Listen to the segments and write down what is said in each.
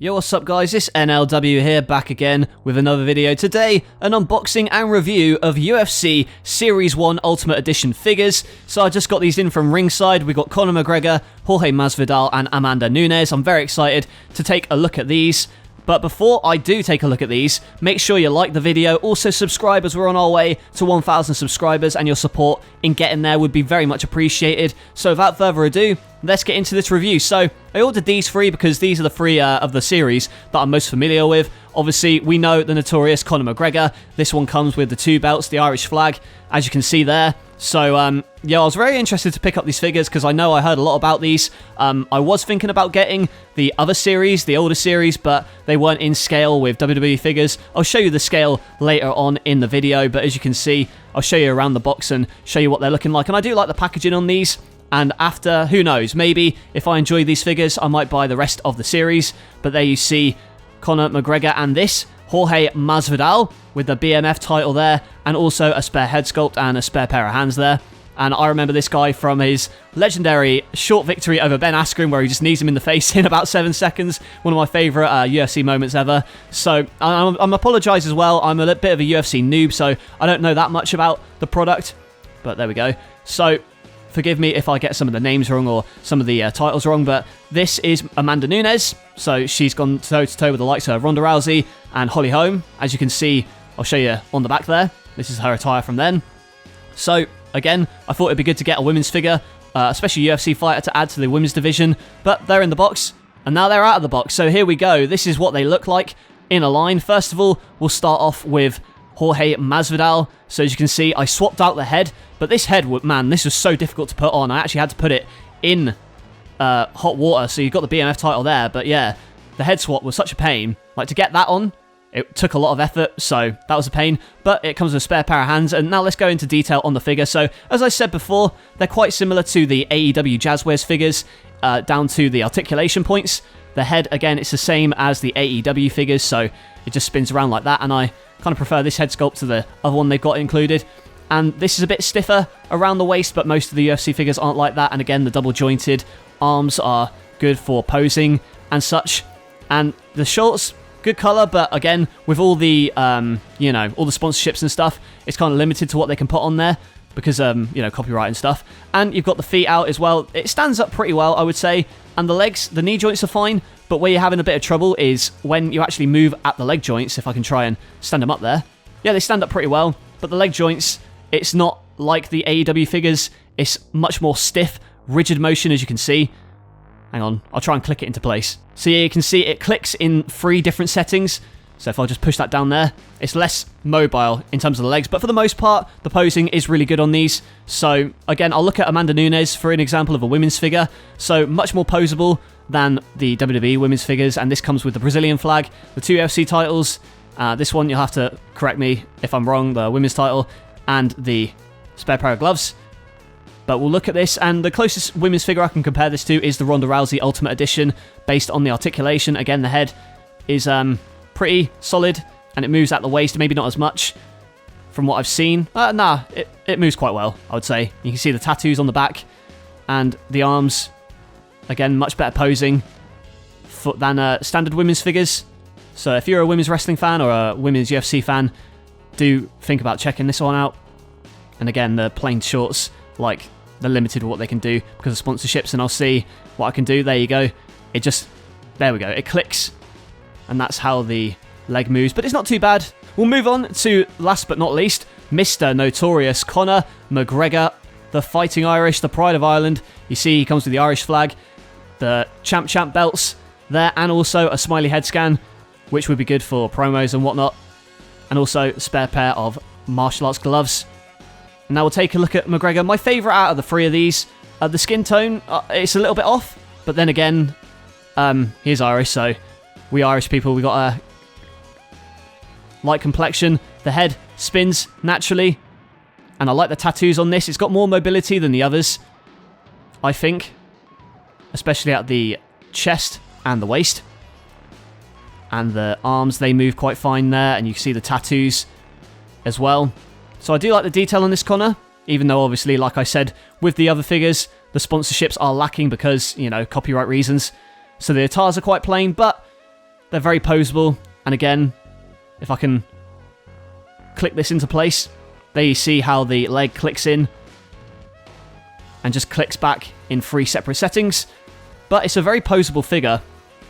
Yo, what's up guys, it's NLW here, back again with another video. Today, an unboxing and review of UFC Series 1 Ultimate Edition figures. So I just got these in from ringside. We got Conor McGregor, Jorge Masvidal and Amanda Nunes. I'm very excited to take a look at these. But before I do take a look at these, make sure you like the video. Also subscribe as we're on our way to 1,000 subscribers, and your support in getting there would be very much appreciated. So without further ado, let's get into this review. So I ordered these three because these are the three of the series that I'm most familiar with. Obviously, we know the notorious Conor McGregor. This one comes with the two belts, the Irish flag, as you can see there. So, yeah, I was very interested to pick up these figures because I know I heard a lot about these. I was thinking about getting the other series, the older series, but they weren't in scale with WWE figures. I'll show you the scale later on in the video, but as you can see, I'll show you around the box and show you what they're looking like. And I do like the packaging on these. And after, who knows, maybe if I enjoy these figures, I might buy the rest of the series. But there you see Conor McGregor and this, Jorge Masvidal, with the BMF title there, and also a spare head sculpt and a spare pair of hands there. And I remember this guy from his legendary short victory over Ben Askren, where he just knees him in the face in about 7 seconds. One of my favourite UFC moments ever. So I'm apologise as well. I'm a bit of a UFC noob, so I don't know that much about the product. But there we go. So forgive me if I get some of the names wrong or some of the titles wrong, but this is Amanda Nunes. So she's gone toe-to-toe with the likes of Ronda Rousey and Holly Holm. As you can see, I'll show you on the back there. This is her attire from then. So, again, I thought it'd be good to get a women's figure, especially UFC fighter, to add to the women's division. But they're in the box, and now they're out of the box. So here we go. This is what they look like in a line. First of all, we'll start off with Jorge Masvidal. So as you can see, I swapped out the head, but this head, man, this was so difficult to put on. I actually had to put it in hot water, so you've got the BMF title there. But yeah, the head swap was such a pain. Like, to get that on, it took a lot of effort, so that was a pain. But it comes with a spare pair of hands, and now let's go into detail on the figure. So as I said before, they're quite similar to the AEW Jazzwares figures, down to the articulation points. The head, again, it's the same as the AEW figures, so it just spins around like that, and I kind of prefer this head sculpt to the other one they've got included. And this is a bit stiffer around the waist, but most of the UFC figures aren't like that. And again, the double jointed arms are good for posing and such. And the shorts, good colour, but again, with all the, you know, all the sponsorships and stuff, it's kind of limited to what they can put on there because, you know, copyright and stuff. And you've got the feet out as well. It stands up pretty well, I would say. And the legs, the knee joints are fine, but where you're having a bit of trouble is when you actually move at the leg joints. If I can try and stand them up there. Yeah, they stand up pretty well, but the leg joints, it's not like the AEW figures. It's much more stiff, rigid motion, as you can see. Hang on, I'll try and click it into place. So yeah, you can see it clicks in 3 different settings. So if I just push that down there, it's less mobile in terms of the legs. But for the most part, the posing is really good on these. So again, I'll look at Amanda Nunes for an example of a women's figure. So much more posable than the WWE women's figures. And this comes with the Brazilian flag, the 2 UFC titles. This one, you'll have to correct me if I'm wrong, the women's title, and the spare pair of gloves. But we'll look at this, and the closest women's figure I can compare this to is the Ronda Rousey Ultimate Edition, based on the articulation. Again, the head is pretty solid, and it moves at the waist, maybe not as much from what I've seen. It moves quite well, I would say. You can see the tattoos on the back, and the arms, again, much better posing than standard women's figures. So if you're a women's wrestling fan or a women's UFC fan, do think about checking this one out. And again, the plain shorts, like, they're limited with what they can do because of sponsorships, and I'll see what I can do. There you go. It just, there we go. It clicks, and that's how the leg moves, but it's not too bad. We'll move on to, last but not least, Mr. Notorious Conor McGregor, the Fighting Irish, the Pride of Ireland. You see he comes with the Irish flag, the champ belts there, and also a smiley head scan, which would be good for promos and whatnot. And also a spare pair of martial arts gloves. And now we'll take a look at McGregor. My favourite out of the 3 of these, the skin tone, it's a little bit off. But then again, he's Irish, so we Irish people, we got a light complexion. The head spins naturally. And I like the tattoos on this. It's got more mobility than the others, I think. Especially at the chest and the waist. And the arms, they move quite fine there. And you can see the tattoos as well. So I do like the detail on this Conor. Even though, obviously, like I said, with the other figures, the sponsorships are lacking because, you know, copyright reasons. So the attires are quite plain. But They're very poseable. And again, if I can click this into place, there you see how the leg clicks in and just clicks back in 3 separate settings. But it's a very poseable figure,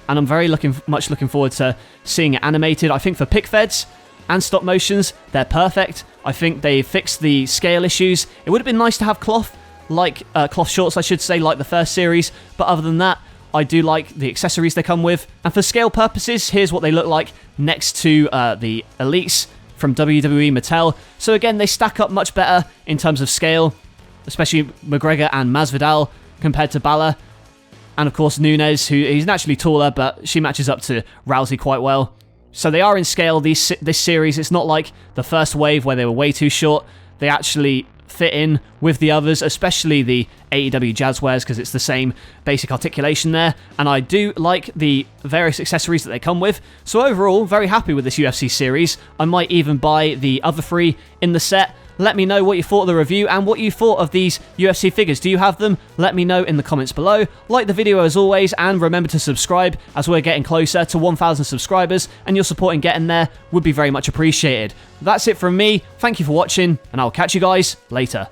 and I'm very much looking forward to seeing it animated. I think for pick feds and stop motions, they're perfect. I think they fixed the scale issues. It would have been nice to have cloth shorts, I should say, like the first series, but other than that, I do like the accessories they come with. And for scale purposes, here's what they look like next to the Elites from WWE Mattel. So again, they stack up much better in terms of scale, especially McGregor and Masvidal compared to Balor. And of course Nunes, who he's naturally taller, but she matches up to Rousey quite well. So they are in scale, this series. It's not like the first wave where they were way too short. They actually fit in with the others, especially the AEW Jazzwares, because it's the same basic articulation there. And I do like the various accessories that they come with. So overall, very happy with this UFC series. I might even buy the other 3 in the set. Let me know what you thought of the review and what you thought of these UFC figures. Do you have them? Let me know in the comments below. Like the video as always, and remember to subscribe as we're getting closer to 1,000 subscribers, and your support in getting there would be very much appreciated. That's it from me. Thank you for watching, and I'll catch you guys later.